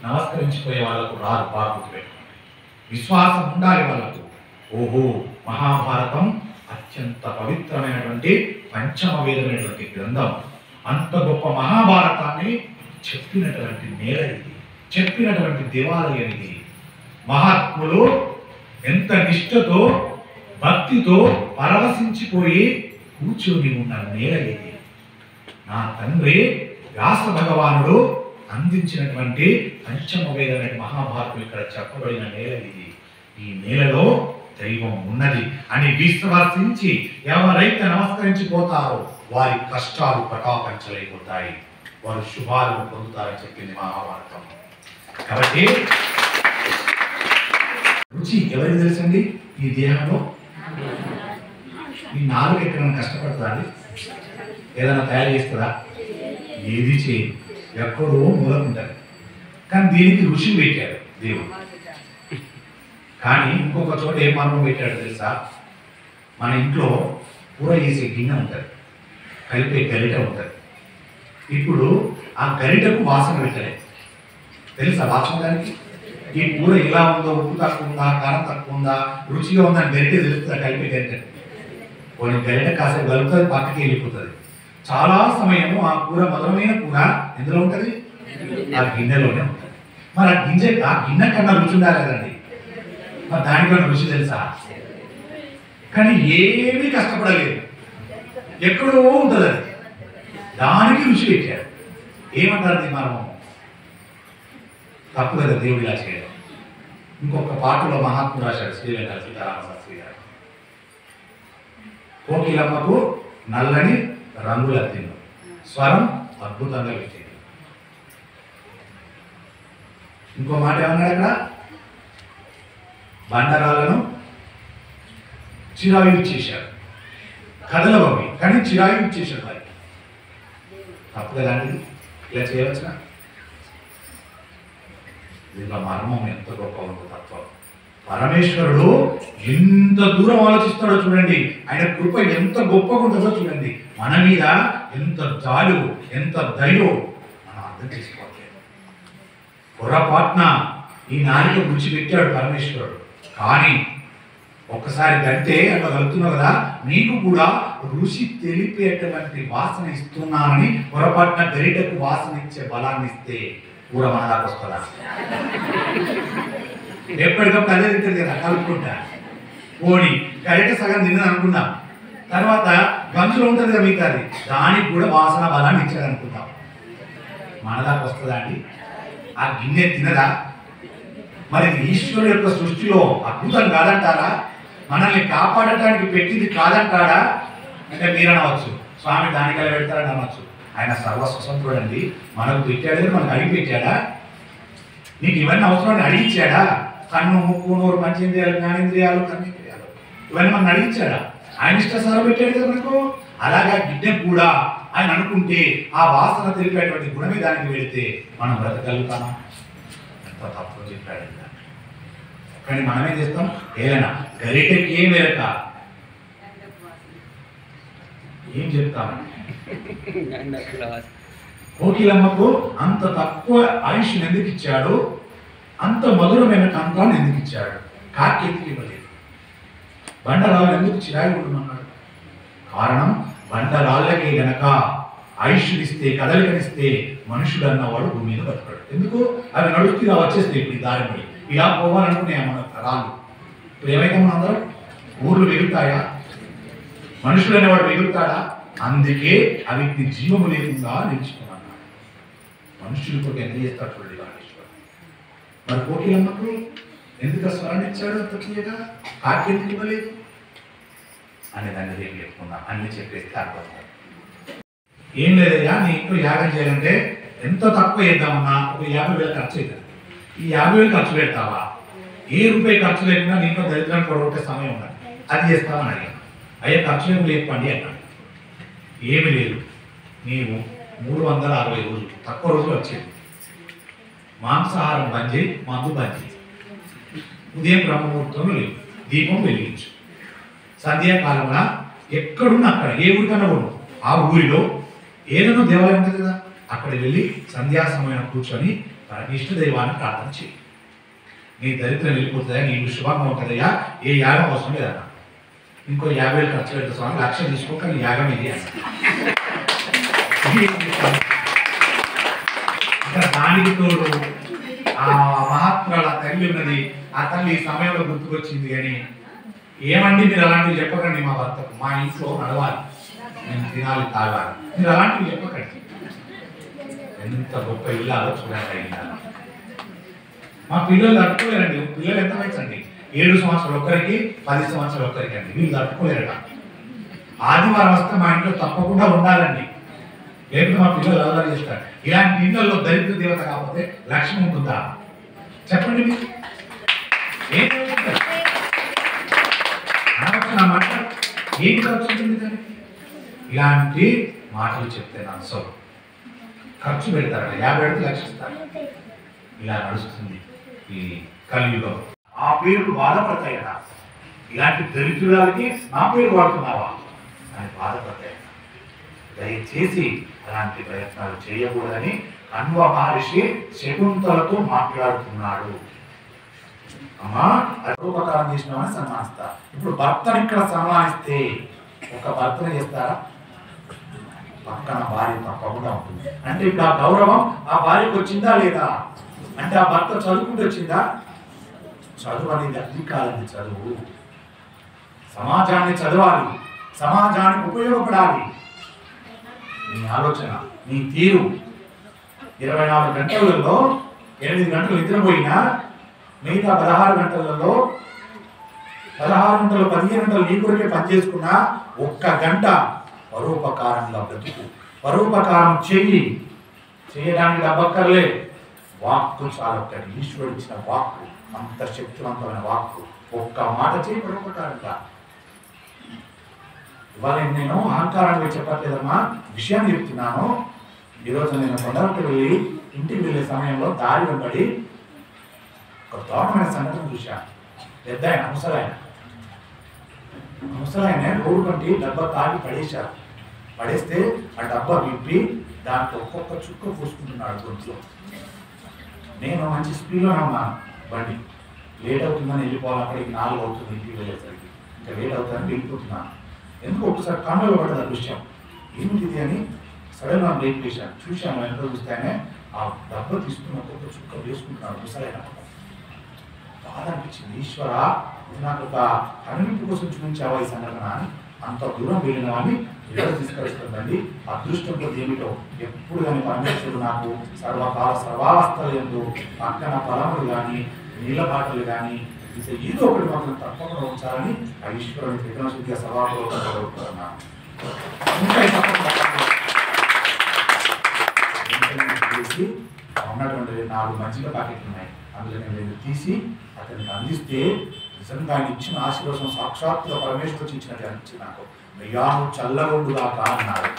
నమస్కరించిపోయే వాళ్ళకు రాదు. బాగా గుర్తుపెట్టుకోండి. విశ్వాసం ఉండాలి వాళ్ళకు. ఓహో, మహాభారతం అత్యంత పవిత్రమైనటువంటి పంచమ వేదమైనటువంటి గ్రంథం. అంత గొప్ప మహాభారతాన్ని చెప్పినటువంటి నేల ఇది, చెప్పినటువంటి దేవాలయం ఇది. మహాత్ములు ఎంత నిష్ఠతో భక్తితో పరవశించిపోయి కూర్చొని ఉన్న నేల ఇది. నా తండ్రి వ్యాస భగవానుడు అందించినటువంటి పంచమ వేదమైన మహాభారతం ఇక్కడ చెప్పబడిన నేల ఇది. ఈ నేలలో దైవం ఉన్నది అని విశ్వసించి ఎవరైతే నమస్కరించిపోతారో వారి కష్టాలు ప్రకాపించలేకపోతాయి, వారు శుభాలను పొందుతారని చెప్పింది మహాభారతం. కాబట్టి రుచి ఎవరికి తెలుసండి? ఈ దేహంలో ఈ నాలుగు ఎక్కడైనా కష్టపడుతుందా? ఏదైనా తయారు చేస్తుందా? ఏది చేయదు, ఎక్కడో మూలకుంటారు. కానీ దీనికి రుచి పెట్టాడు దేవుడు. కానీ ఇంకొక చోట ఏం మార్గం పెట్టాడు తెలుసా? మన ఇంట్లో కూర చేసే గిన్నె ఉంటుంది, కలిపే గరిట ఉంటుంది. ఇప్పుడు ఆ గరిటకు వాసన పెట్టలేదు తెలుసా? వాసన దానికి ఈ కూర ఎలా ఉందో, ఉప్పు తక్కువ ఉందా, కారం తక్కువ ఉందా, రుచిగా ఉందా అని గరిట తెలుస్తుందా? కలిపే గరిట కొన్ని గరిట కాసేపు కలుపుతుంది, పక్కకి వెళ్ళిపోతుంది. చాలా సమయము ఆ కూర మధురమైన కూర ఎందులో ఉంటుంది? ఆ గిన్నెలోనే ఉంటుంది. మరి ఆ గిన్నె కన్నా రుచి ఉండాలి కదండి. మరి దానికన్నా రుచి తెలుసా? కానీ ఏమీ కష్టపడలేదు, ఎక్కడో ఉంటుంది అది. దానికి రుచి పెట్టాడు. ఏమంటారు? మనం తప్పు కదా దేవుడు ఇలా చేయడం. ఇంకొక పాటలో మహాత్ముడు రాశాడు, శ్రీలంక సీతారామశాస్త్రి గారు. కోకిలమ్మకు నల్లని రంగుల తిన్ను, స్వరం అద్భుతంగా పెట్టింది. ఇంకో మాట ఏమన్నాడు అక్కడ? బండరాలను చిరాయు ఇచ్చేశాడు, కదలబవి కానీ చిరాయు ఇచ్చేశాడు. వారికి తప్పు కదండి, ఇలా చేయవచ్చునా? దీంట్లో మర్మం ఎంత గొప్ప ఉందో తత్వం. పరమేశ్వరుడు ఎంత దూరం ఆలోచిస్తాడో చూడండి. ఆయన కృప ఎంత గొప్పగా ఉంటుందో చూడండి. మన మీద ఎంత జాలు, ఎంత దయో మనం అర్థం చేసుకోవట్లేదు. పొరపాటున ఈ నాలుక రుచి పెట్టాడు పరమేశ్వరుడు. కానీ ఒక్కసారి గంటే అట్లా కలుగుతున్నావు కదా, నీకు కూడా రుచి తెలిపేటువంటి వాసన ఇస్తున్నానని పొరపాటున గరిటకు వాసన ఇచ్చే బలాన్ని ఇస్తే కూర మన దాకా వస్తుందా? ఎప్పటికప్పుడు అదే తింటుంది కదా కలుపుకుంటా. పోనీ గరిట సగం తిన్నది అనుకున్నాం, తర్వాత గంజులో ఉంటుంది కదా మిగతాది, దానికి కూడా వాసన బలాన్ని ఇచ్చాడు అనుకుంటాం. మన దాకా వస్తుందా అండి? ఆ గిన్నె తినదా? మరి ఈశ్వరుడు యొక్క సృష్టిలో అద్భుతం కాదంటారా? మనల్ని కాపాడటానికి పెట్టింది కాదంటాడా? అంటే మీరు అనవచ్చు, స్వామి దానికలా పెడతారని అనవచ్చు. ఆయన సర్వస్వతంత్రుడు అండి. మనకు పెట్టాడు, మనకు అడిగి పెట్టాడా? నీకు ఇవన్నీ అవసరాన్ని అడిగించాడా? కన్ను, ముక్కు, నోరు, పంచేంద్రియాలు, జ్ఞానేంద్రియాలు, కర్మేంద్రియాలు ఇవన్నీ మనం అడిగించాడా? ఆయన ఇష్టసారం పెట్టాడు కదా మనకు. అలాగా గిన్నె కూడా ఆయన అనుకుంటే ఆ వాసన తెలిపేటువంటి గుణమే దానికి వెళితే మనం బ్రతకగలుగుతామా? ఎంత తప్పు చెప్పాడు. కానీ మనమేం చేస్తాం? ఏదైనా గరిటకి ఏం వెరక ఏం చెప్తామండి? కోకిలమ్మకు అంత తక్కువ ఆయుష్ని ఎందుకు ఇచ్చాడు? అంత మధురమైన కంఠాన్ని ఎందుకు ఇచ్చాడు? కాకి ఎందుకు ఇవ్వలేదు? బండరాళ్ళు ఎందుకు చిరాయి ఉండమన్నాడు? కారణం, బండరాళ్ళకే గనక ఆయుష్నిస్తే, కదలికనిస్తే మనుషుడు అన్నవాడు భూమి మీద బతకాడు. ఎందుకు? అవి నడుస్తూ ఇలా వచ్చేస్తే ఇప్పుడు దారి పడి ఇలా పోవాలనుకునే మన రాళ్ళు. ఇప్పుడు ఏమైతే మన అందరం ఊర్లు వెగుతాయా? మనుషుడు అనేవాడు వెగుతాడా? అందుకే అవికి జీవము లేకుండా నిలుచుకున్నాడు. మనుషులు కూడా ఎంత చేస్తాడు చూడండి రామేశ్వరుడు. మరి కోకిలమ్మకు ఎందుకు స్వరాన్ని ఇచ్చాడు అంత క్లియర్గా? కాకి ఎందుకు ఇవ్వలేదు అనే దాన్ని రేపు చెప్పుకుందాం. అన్ని చెప్పేసి అర్థం ఏం లేదయ్యా, నీ ఇంట్లో యాగం చేయాలంటే ఎంత తక్కువ చేద్దామన్నా ఒక 50,000 ఖర్చు అవుతుంది. ఈ 50,000 ఖర్చు పెడతావా? ఏ రూపాయి ఖర్చు లేకుండా నీకు దరిద్రాన్ని కొడగొట్టే సమయం ఉన్నది, అది చేస్తామని అడిగాను. అయ్యా ఖర్చు ఏమి లేకపోండి అన్నాడు. ఏమి లేదు, నీవు 360 రోజులు తక్కువ రోజులు వచ్చేది. మాంసాహారం బంద్ చేయి, మందు బంద్ చేయి, ఉదయం బ్రహ్మముహూర్తంలో లేవు, దీపం వెలిగించు, సంధ్యాకాలంలో ఎక్కడున్నా అక్కడ ఏ ఊరికన్నా కూడా ఆ ఊరిలో ఏదైనా దేవాలయం ఉంటుంది కదా, అక్కడ వెళ్ళి సంధ్యా సమయం కూర్చొని మన ఇష్ట దైవాన్ని ప్రార్థన చేయి. నీ దరిద్రం వెళ్ళిపోతుందా, నీకు శుభంగా ఉంటుందయ్యా, ఏ యాగం అవసరం లేదన్నా. ఇంకో 50,000 ఖర్చు పెడతా స్వామి, 1,00,000 తీసుకోక నీ యాగం ఇది అన్న. దానికి తోడు ఆ మహాత్ముల తల్లి ఉన్నది. ఆ తల్లి ఈ సమయంలో గుర్తుకొచ్చింది. అని ఏమండి మీరు అలాంటివి చెప్పకండి మా భర్తకు, మా ఇంట్లో నడవాలి, నేను తినాలి, తాగాలి, మీరు అలాంటివి చెప్పకండి. ఎంత గొప్ప ఇల్లాలో చూడండి. మా పిల్లలు తట్టుకోలేరండి. పిల్లలు ఎంత వయసండి? 7 సంవత్సరాలు ఒక్కరికి, 10 సంవత్సరాలు ఒక్కరికి అండి. వీళ్ళు తట్టుకోలేరట. ఆదివారం వస్తే మా ఇంట్లో తప్పకుండా ఉండాలండి, లేకపోతే మా పిల్లలు అల్లరి చేస్తారు. ఇలాంటి ఇళ్లలో దరిద్ర దేవత కాకపోతే లక్ష్మి ఉంటుందా చెప్పండి మీరు? ఏం మాట ఏం ఖర్చు ఉంటుంది దానికి? ఇలాంటి మాటలు చెప్తే నా ఖర్చు పెడతారట, 50 లక్షలు ఇస్తారు. ఇలా నడుస్తుంది ఈ కలియుగం. ఆ పేర్లు బాధపడతాయట. ఇలాంటి దరిద్రురాలకి నా పేరు వాడుతున్నావా అని బాధపడతాయట. దయచేసి అలాంటి ప్రయత్నాలు చేయకూడదని కణ్వ మహర్షి శకుంతలతో మాట్లాడుతున్నాడు. అమ్మా అదోపకారం చేసినామని సన్మానిస్తా. ఇప్పుడు భర్తను ఇక్కడ సన్మానిస్తే ఒక భర్తను చేస్తారా? పక్కన భార్య తప్పకుండా ఉంటుంది. అంటే ఇప్పుడు ఆ గౌరవం ఆ భార్యకు వచ్చిందా లేదా? అంటే ఆ భర్త చదువుకుంటూ వచ్చిందా? చదువు అనేది అన్ని కాలండి. చదువు సమాజాన్ని చదవాలి, సమాజానికి ఉపయోగపడాలి. నీ ఆలోచన, నీ తీరు 24 గంటలలో 8 గంటలు నిద్రపోయినా మిగతా 16 గంటలలో 15 గంటలు నీ కొరకే పనిచేసుకున్నా 1 గంట పరోపకారంగా బ్రతుకు. పరోపకారం చెయ్యి. చేయడానికి డబ్బక్కర్లే, వాక్కు చాలా. ఒక్కటి ఈశ్వరుడు ఇచ్చిన వాక్కు, అంత శక్తివంతమైన వాక్కు. ఒక్క మాట చేయి పరోపకారంగా. ఇవాళ నేను అహంకారంగా చెప్పట్లేదమ్మా, విషయాన్ని చెప్తున్నాను. ఈరోజు నేను కొండలకు వెళ్ళి ఇంటికి వెళ్ళే సమయంలో దారి వెంబడి ఒక దారుణమైన సంఘటన చూశాను. పెద్ద ఆయన ముసలాయన రోడ్డు కంటి డబ్బా తాగి పడేశారు. పడేస్తే ఆ డబ్బా విప్పి దాంట్లో ఒక్కొక్క చుక్క పూసుకుంటున్నాడు గొంతులో. నేను మంచి స్పీడ్లో ఉన్నాను, బండి లేట్ అవుతుందని వెళ్ళిపోవాలి. అక్కడికి 4 అవుతుంది ఇంటికి వెళ్ళేసరికి. ఇంకా లేట్ అవుతుందని వెళ్ళిపోతున్నాను. ఎందుకు ఒకసారి కన్నులో పడ్డది ఆ విషయం. ఏమిటిది అని సడన్గా బ్రేక్ చేశాను. చూశాను, వెనక చూస్తేనే ఆ డబ్బా తీసుకున్న ఒక్కొక్క చుక్క వేసుకుంటున్నాడు ముసలైన. బాధ అనిపించింది. ఈశ్వర, నాకు ఒక కనువింపు కోసం చూపించావా ఈ సంఘటన అని. అంత దూరం వెళ్ళిన వాడిని ఎవరు తీసుకొస్తుందండి. అదృష్టంతో ఏమిటో ఎప్పుడు కానీ పరమేశ్వరుడు నాకు సర్వకాల సర్వావస్థలు ఎందు పక్కన పొలములు కానీ నీళ్ళ బాటలు కానీ ఏదో ఒకటి మాత్రం తప్పకుండా ఉంచాలని ఆ ఈశ్వరుని త్రికరణశుద్ధిగా సభాపూర్వకంగా కోరుకుంటున్నాను. ఉన్నటువంటి 4 మజ్జిగ ప్యాకెట్లు ఉన్నాయి. అందులో నేను తీసి అతనికి అందిస్తే నిజంగా ఆయన ఇచ్చిన ఆశీర్వాదం సాక్షాత్తుగా పరమేశ్వరుడు ఇచ్చినట్టు అనిపించింది నాకు. అయ్యా నువ్వు చల్లగొండుగా అన్నారు.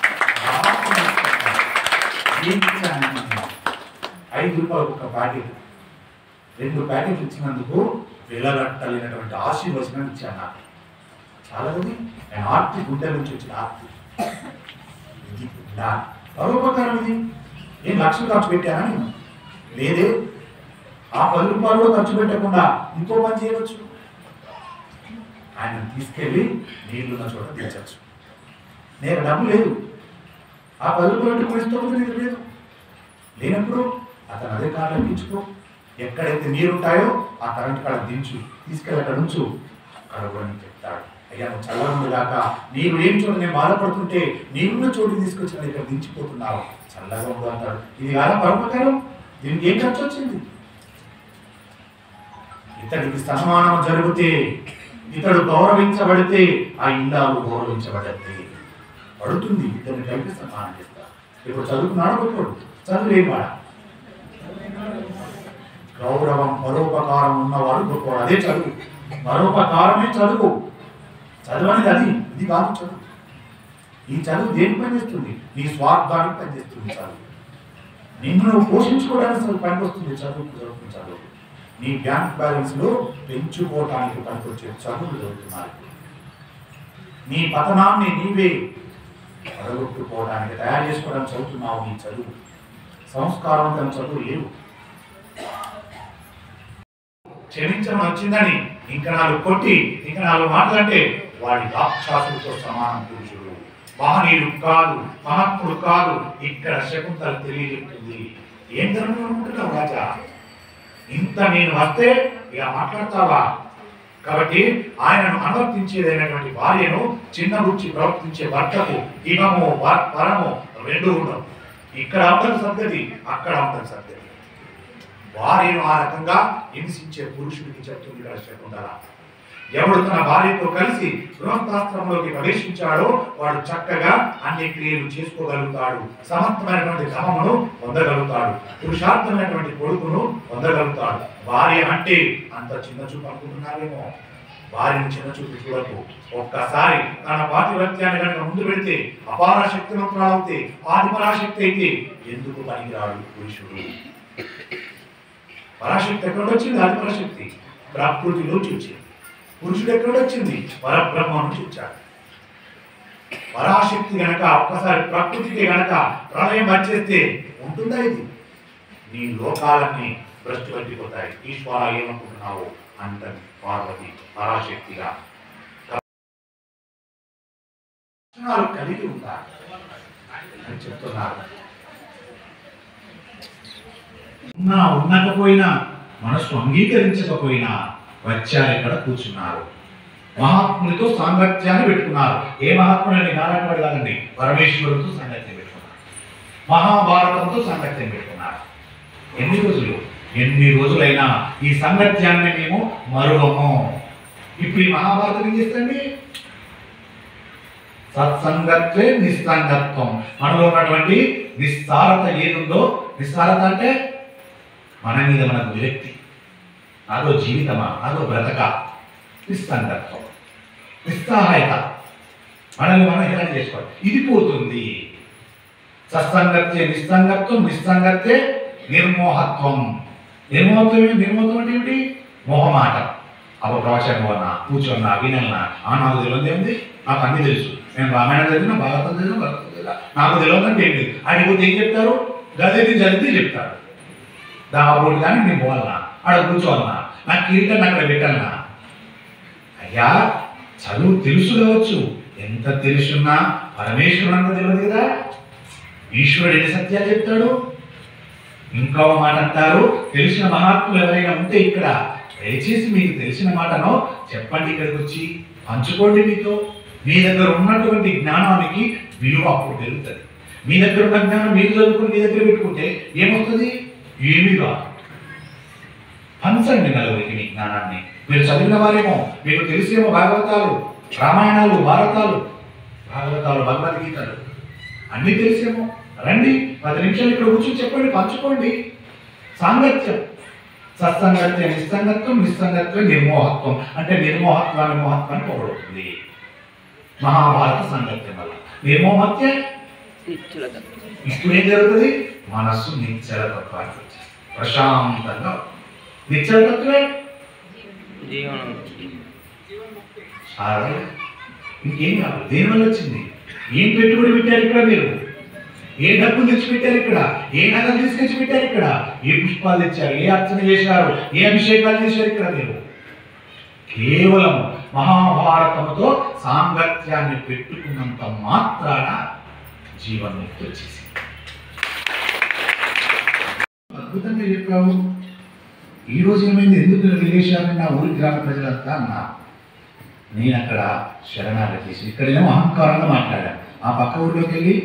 5 రూపాయలు ఒక ప్యాకెట్, 2 ప్యాకెట్లు ఇచ్చినందుకు వెలగట్టలేనటువంటి ఆశీర్వచనం ఇచ్చాను నాకు. చాలా మంది నేను ఆర్తి గుండె నుంచి వచ్చిన ఆర్తి. ఇది పరోపకారం. ఇది ఏం 1,00,000 ఖర్చు పెట్టానా నేను? లేదే. ఆ 10 రూపాయలు ఖర్చు పెట్టకుండా ఇంకో పని చేయవచ్చు. ఆయన తీసుకెళ్ళి నీళ్లున్న చోట తీర్చచ్చు. నేను డబ్బు లేదు, ఆ 10 రూపాయలు కొనిస్తూ లేదు. లేనప్పుడు అతను అదే కార్లో ఎక్కించుకో. ఎక్కడైతే నీరుంటాయో ఆ కరెంట్ కాడ దించు, తీసుకెళ్ళి అక్కడ ఉంచు. అక్కడ కూడా నేను చెప్తాడు, అయ్యా నువ్వు చల్లగా దాకా నీరు లేని చోట నేను బాధపడుతుంటే నీరున్న చోటు తీసుకొచ్చిన ఇక్కడ దించిపోతున్నావు, చల్లగా ఉండు అంటాడు. ఇది కాదా పరోపకారం? దీనికి ఏం ఖర్చు వచ్చింది? ఇతడికి సన్మానం జరిగితే, ఇతడు గౌరవించబడితే ఆ ఇల్లాలు గౌరవించబడితే పడుతుంది. ఇతన్ని కలిపి సన్మానం చేస్తారు. ఇప్పుడు చదువుకున్నాడు గొప్పడు, చదువు లేనివాడా? గౌరవం పరోపకారం ఉన్నవాడు గొప్పవాడు. అదే చదువు. పరోపకారమే చదువు. చదువు అనేది అది, ఇది కాదు చదువు. ఈ చదువు దేనికి పనిచేస్తుంది? నీ స్వార్థానికి పనిచేస్తుంది చదువు. నిన్ను నువ్వు పోషించుకోవడానికి పనికొస్తుంది చదువు. నీ బ్యాంక్ బ్యాలెన్స్ లో పెంచుకోవటానికి పనికొచ్చే చదువులు చదువుతున్నారు. నీ పతనాన్ని నీవే పడగొట్టుకోవడానికి తయారు చేసుకోవడానికి చదువుతున్నావు. నీ చదువు సంస్కారవంతమైన చదువు లేవు. క్షమించడం వచ్చిందని ఇంకా 4 కొట్టి ఇంకా 4 మాటలంటే వాడి రాక్షసులతో సమానం పురుషుడు. మహనీయుడు కాదు, మహాత్ముడు కాదు. ఇక్కడ శకుంతల తెలియజెప్తుంది. ఏం ధర్మం అనుకుంటున్నావు రాజా? ఇంత నేను వస్తే ఇక మాట్లాడతావా? కాబట్టి ఆయనను అనువర్తించేదైనటువంటి భార్యను చిన్న రుచి ప్రవర్తించే భర్తకు ఇమము పరము 2 ఉండవు. ఇక్కడ ఉంటుంది సద్గతి, అక్కడ ఉంటుంది సద్గతి. భార్యను ఆ రకంగా హింసించే పురుషుడికి చెప్తుంది ఇక్కడ శకుంతల. ఎవడు తన భార్యతో కలిసి గృహస్థాశ్రమంలోకి ప్రవేశించాడో వాడు చక్కగా అన్ని క్రియలు చేసుకోగలుగుతాడు, సమర్థమైనటువంటి ధర్మమును పొందగలుగుతాడు, పురుషార్థమైనటువంటి కొడుకును పొందగలుగుతాడు. భార్య అంటే అంత చిన్న చూపు అనుకుంటున్నారేమో. భార్యను చిన్న చూపు చూడకు. ఒక్కసారి తన పాతివ్రత్యాన్ని కనుక ముందు పెడితే అపార శక్తివంతురాలవుతే, ఆది పరాశక్తి అయితే ఎందుకు పనికిరాడు పురుషుడు? పరాశక్తి ఎక్కడొచ్చింది? ఆది పరాశక్తి ప్రకృతిలో చూచింది. పురుషుడు ఎక్కడొచ్చింది? పరబ్రహ్మ నుంచి వచ్చాడు. పరాశక్తి గనక ఒక్కసారి ప్రకృతికి గనక ప్రళయం వచ్చేస్తే ఉంటుందా? ఇది నీ లోకాలన్నీ భ్రష్టు పట్టిపోతాయి. ఈశ్వర ఏమనుకుంటున్నావు అంటది పార్వతి పరాశక్తిగా. కలిగి ఉంటారు అని చెప్తున్నారు. ఉండకపోయినా మనసు అంగీకరించకపోయినా వచ్చారు, ఇక్కడ కూర్చున్నారు. మహాత్ములతో సాంగత్యాన్ని పెట్టుకున్నారు. ఏ మహాత్ములని నారాయణవాడి కాదండి, పరమేశ్వరుడితో సాంగత్యం పెట్టుకున్నారు. మహాభారతంతో సాంగత్యం పెట్టుకున్నారు. ఎన్ని రోజులైనా ఈ సాంగత్యాన్ని మేము మరువము. ఇప్పుడు ఈ మహాభారతం ఏం చేస్తుంది? సత్సంగత్వే నిస్సంగత్వం. మనలో ఉన్నటువంటి నిస్సారత ఏదుందో, నిస్సారత అంటే మన మీద మనకు విరక్తి, అదో జీవితమా, అదో బ్రతక. నిస్సంగత్వం, నిస్సహాయత, మనల్ని మనం హేళన చేసుకోవాలి. ఇది పోతుంది. సత్సంగత్వే నిస్సంగత్వం, నిస్సంగత్వే నిర్మోహత్వం. నిర్మోహత్వం అంటే ఏమిటి? మోహమాట. అప్పుడు ప్రవచనం అన్నా, కూర్చొన్నా, వినన్నా, నాకు తెలియదు ఏమిటి? నాకు అన్ని తెలుసు. నేను రామాయణం చదివినా, భారతం చదివినా, భరతం చదివినా, నాకు తెలియదంటే ఏంటి? అడిగిపోతే ఏం చెప్తారు? గదిని చదివితే చెప్తారు. దాబోటి కానీ నేను పోవాలన్నా, ఆడ కూర్చోవాలన్నా, నాకు కిరీటాన్ని అక్కడ పెట్టాలన్నా. అయ్యా, చదువు తెలుసు కావచ్చు, ఎంత తెలుసున్నా పరమేశ్వరుడు అంత తెలియదు కదా. ఈశ్వరుడు ఎన్ని సత్యాలు చెప్తాడు? ఇంకో మాట అంటారు, తెలిసిన మహాత్ములు ఎవరైనా ఉంటే ఇక్కడ దయచేసి మీకు తెలిసిన మాటను చెప్పండి, ఇక్కడికి వచ్చి పంచుకోండి. మీ దగ్గర ఉన్నటువంటి జ్ఞానానికి విలువ అప్పుడు పెరుగుతుంది. మీ దగ్గర ఉన్న జ్ఞానం మీరు చదువుకుని మీ దగ్గర పెట్టుకుంటే ఏమొస్తుంది? ఏమీ రాదు. పంచండి నలుగురికి మీ జ్ఞానాన్ని. మీరు చదివిన వారేమో, మీకు తెలిసేమో భాగవతాలు, రామాయణాలు, భాగవతాలు, భగవద్గీతలు అన్నీ తెలిసేమో. రండి, 10 నిమిషాలు ఇక్కడ కూర్చొని చెప్పండి, పంచుకోండి. సాంగత్యం, సత్సంగత్యం నిస్సంగత్వం, నిస్సంగత్వం నిర్మోహత్వం. అంటే నిర్మోహత్వాన్ని మోహత్వాన్ని పోగొడుతుంది మహాభారత సాంగత్యం వల్ల. నిర్మోహత్యం ఇప్పుడు ఏం జరుగుతుంది? మనస్సు నిశ్చలతత్వానికి వచ్చేస్తుంది, ప్రశాంతంగా. నిశ్చలతత్వే ఇంకేం కాదు. దేనివల్ల వచ్చింది? ఏం పెట్టుబడి పెట్టారు ఇక్కడ? మీరు ఏ డబ్బులు తెచ్చిపెట్టారు ఇక్కడ? ఏ నగలు తీసుకొచ్చి పెట్టారు ఇక్కడ? ఏ పుష్పాలు తెచ్చారు? ఏ అర్చన చేశారు? ఏ అభిషేకాలు చేశారు ఇక్కడ? మీరు కేవలం మహాభారతముతో సాంగత్యాన్ని పెట్టుకున్నంత మాత్రాన జీవన్ముక్తి వచ్చేసి. అద్భుతంగా చెప్పావు. ఈ రోజు ఏమైంది? ఎందుకు విదేశాలని నా ఊరి గ్రామ ప్రజలంతా అన్నా. నేను అక్కడ శరణాగతి చేసి ఇక్కడేమో అహంకారంగా మాట్లాడాను. ఆ పక్క ఊరిలోకి వెళ్ళి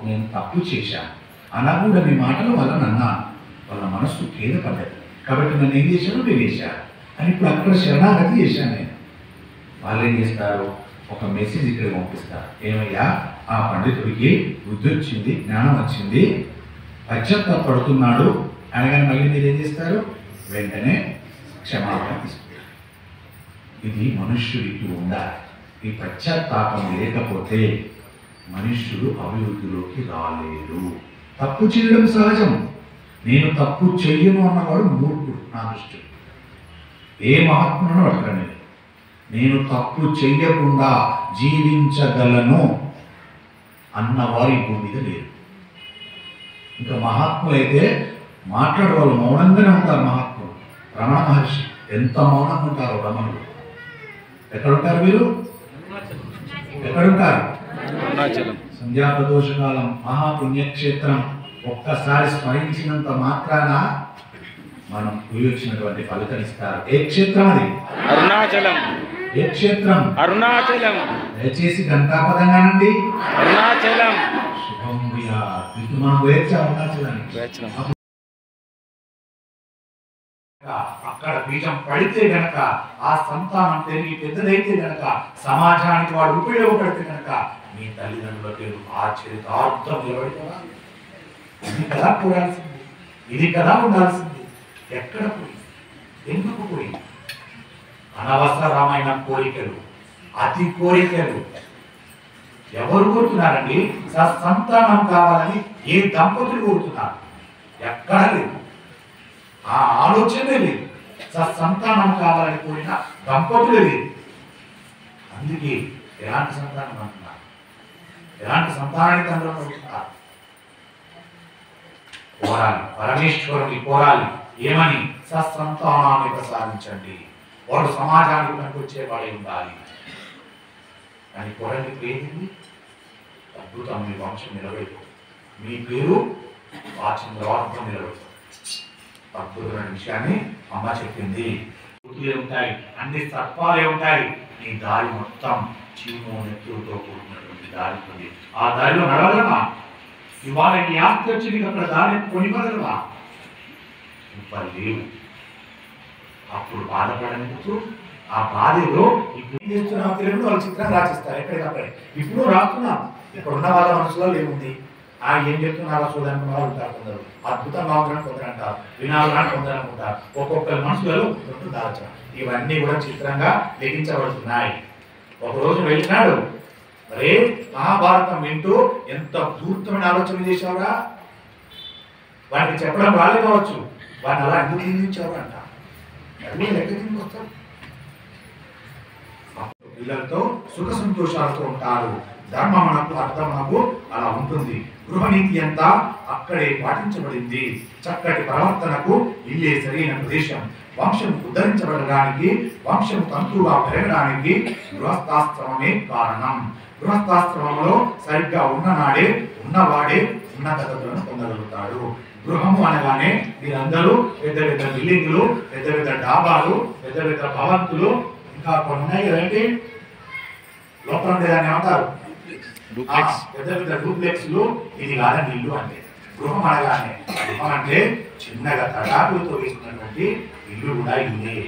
నేను తప్పు చేశాను అలా కూడా మీ మాటల వల్ల నన్నాను. వాళ్ళ మనస్సు ఖేద పడ్డది. కాబట్టి నన్ను ఏం చేశాను? వేశాను అని ఇప్పుడు అక్కడ శరణాగతి చేశాను నేను. వాళ్ళు ఏం చేస్తారు? ఒక మెసేజ్ ఇక్కడ పంపిస్తారు. ఏమయ్యా, ఆ పండితుడికి బుద్ధి వచ్చింది, జ్ఞానం వచ్చింది, పశ్చాత్తాపడుతున్నాడు అనగానే మళ్ళీ మీరు ఏం చేస్తారు? వెంటనే క్షమాపణ తీసుకుంటారు. ఇది మనుష్యుడికి ఉండాలి. ఈ పశ్చాత్తాపం లేకపోతే మనుష్యుడు అభివృద్ధిలోకి రాలేడు. తప్పు చేయడం సహజం. నేను తప్పు చెయ్యను అన్నవాడు మూర్ఖుడు నా దృష్టిలో. ఏ మహాత్ములను అడగండి, నేను తప్పు చెయ్యకుండా జీవించగలను అన్నవారు ఈ భూమి మీద లేరు. ఇంకా మహాత్ములైతే మాట్లాడే వాళ్ళు మౌనంగానే ఉంటారు. మహాత్ములు రమణ మహర్షి ఎంత మౌనంగా ఉంటారు. రమణులు ఎక్కడుంటారు? మీరు ఎక్కడుంటారు? సంధ్యా ప్రదోషకాలం మహాపుణ్యక్షేత్రం. ఒక్కసారి స్మరించినంత మాత్రాన మనం ఊహించినటువంటి ఫలితం ఇస్తారు. ఏ క్షేత్రం అది? అరుణాచలం. ఏ క్షేత్రం? అరుణాచలం. దయచేసి గంటాపదంగానండి. అరుణాచలం. శుభం భూయాత్. ఇప్పుడు మనం వేర్చా అరుణాచలానికి. అక్కడ బీజం పడితే గనక ఆ సంతానం పెరిగి పెద్దదైతే గనక సమాజానికి వాడు ఉపయోగపడితే గనక మీ తల్లిదండ్రుల పేరు ఆశ్చర్యతార్థం నిలబడిపోదా? ఇది కదా పోయాల్సింది, ఇది కదా ఉండాల్సింది. ఎక్కడ పోయి, ఎందుకు పోయి? అనవసరమైన కోరికలు, అతి కోరికలు. ఎవరు కోరుతున్నారండి? సంతానం కావాలని ఏ దంపతులు కోరుతున్నారు? ఎక్కడ లేదు, ఆ ఆలోచనే లేదు. సంతానం కావాలని కోరిన దంపతులే లేదు. అందుకే ఎలాంటి సంతానం అంటున్నారు? ఎలాంటి సంతానానికి అందరూ కోరుతున్నారు? కోరాలి, పరమేశ్వరుని కోరాలి. ఏమని? సత్సంతానాన్ని ప్రసాదించండి, వాడు సమాజానికి పనికొచ్చేవాడే ఉండాలి అని కోరండి. ఏంటి అద్భుతం? మీ వంశం నిలబెట్టు, మీ పేరు వాచంద్రవార్థం నిలబెట్టు. అద్భుతమైన విషయాన్ని అమ్మ చెప్పింది. కూతులే ఉంటాయి, అన్ని సర్పాలే ఉంటాయి. నీ దారి మొత్తం చీము నెత్తులతో కూడుకున్నటువంటి దారి ఉంది. ఆ దారిలో నడవగలమా? ఇవాళ నీ ఆస్తి వచ్చి నీకు అక్కడ దారి కొనివ్వగలమా? లేవు. అప్పుడు బాధపడేందుకు ఆ బాధలో ఇప్పుడు ఏం చేస్తున్నాం తెలియదు. వాళ్ళు చిత్రం రాసిస్తారు ఎక్కడికక్కడే. ఇప్పుడు రాస్తున్నాం. ఇక్కడ ఉన్న వాళ్ళ మనసులో ఏముంది? ఏం చెప్తున్నారో చూడడానికి వాళ్ళు ఉంటారు. కొందరు అద్భుతంగా ఉందని కొందరు అంటారు, వినాలని కొందరు అనుకుంటారు. ఒక్కొక్కరి మనసులలో ఒక్కొక్కరు దాల్చడం. ఇవన్నీ కూడా చిత్రంగా లెక్కించబడుతున్నాయి. ఒకరోజు వెళ్ళినాడు, అరే మహాభారతం వింటూ ఎంత పూర్తమైన ఆలోచన చేశావురా, వాడికి చెప్పడం రాలే కావచ్చు, వాడిని అలా ఎందుకు నిందించావు అంట. అన్నీ లెక్క కిందకి వస్తాం. పిల్లలతో సుఖ సంతోషాలతో ఉంటారు. ధర్మమునకు అర్థమునకు అలా ఉంటుంది. గృహనీతి అంతా అక్కడే పాటించబడింది. చక్కటి ప్రవర్తనకు ఇల్లే సరైన ప్రదేశం. వంశం ఉద్ధరించబడడానికి, వంశం తంతుగా పెరగడానికి గృహస్థాశ్రమమే కారణం. గృహస్థాశ్రమంలో సరిగ్గా ఉన్ననాడే ఉన్నవాడే ఉన్నతలను పొందగలుగుతాడు. గృహము అనగానే మీరందరూ పెద్ద పెద్ద బిల్డింగ్లు, పెద్ద పెద్ద డాబాలు, పెద్ద పెద్ద భవంతులు, ఇంకా కొన్ని ఉన్నాయి కదండి లోపల ఉండేదాన్ని ఏమంటారు? పెద్ద పెద్ద డూప్లెక్స్లు. ఇది కాదండి ఇల్లు అంటే. గృహం అనగానే, గృహం అంటే చిన్నగా తడాకులతో వేసుకున్నటువంటి ఇల్లు కూడా ఇల్లే.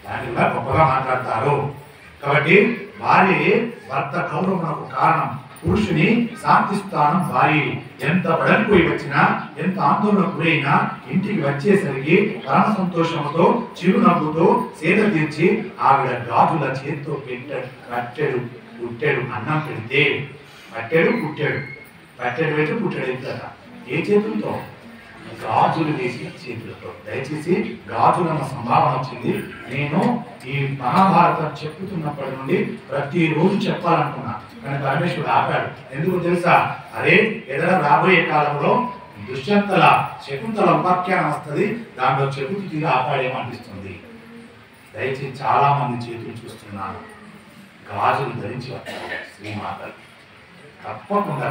దాన్ని కూడా గొప్పగా మాట్లాడతారు. కాబట్టి భార్య భర్త గౌరవమునకు కారణం. పురుషుని శాంతి స్థానం భార్య. ఎంత పడలిపోయి వచ్చినా, ఎంత ఆందోళనకు గురైనా ఇంటికి వచ్చేసరికి పరమ సంతోషంతో చిరునవ్వుతో సేద తీర్చి ఆవిడ గాజుల చేతితో కట్టెడు పుట్టెడు అన్నం పెడితే, కట్టెడు పుట్టాడు, కట్టెడు పెట్టి పుట్టాడు ఎంత ఏ చేతులతో? గాజులు వేసి చేతులతో. దయచేసి గాజులన్న సంభావన వచ్చింది. నేను ఈ మహాభారతం చెప్పుతున్నప్పటి నుండి ప్రతిరోజు చెప్పాలనుకున్నా, కానీ పరమేశ్వరుడు ఆపాడు. ఎందుకు తెలుసా? అరే ఎదర రాబోయే కాలంలో దుష్యంతల శకుంతల ఉపాఖ్యానం వస్తుంది, దాంట్లో చెబుతూ తీరా ఆపాడేమో అనిపిస్తుంది. దయచేసి చాలా మంది చేతులు చూస్తున్నాను, గాజులు ధరించి వస్తారు శ్రీమాతలు. తప్పకుండా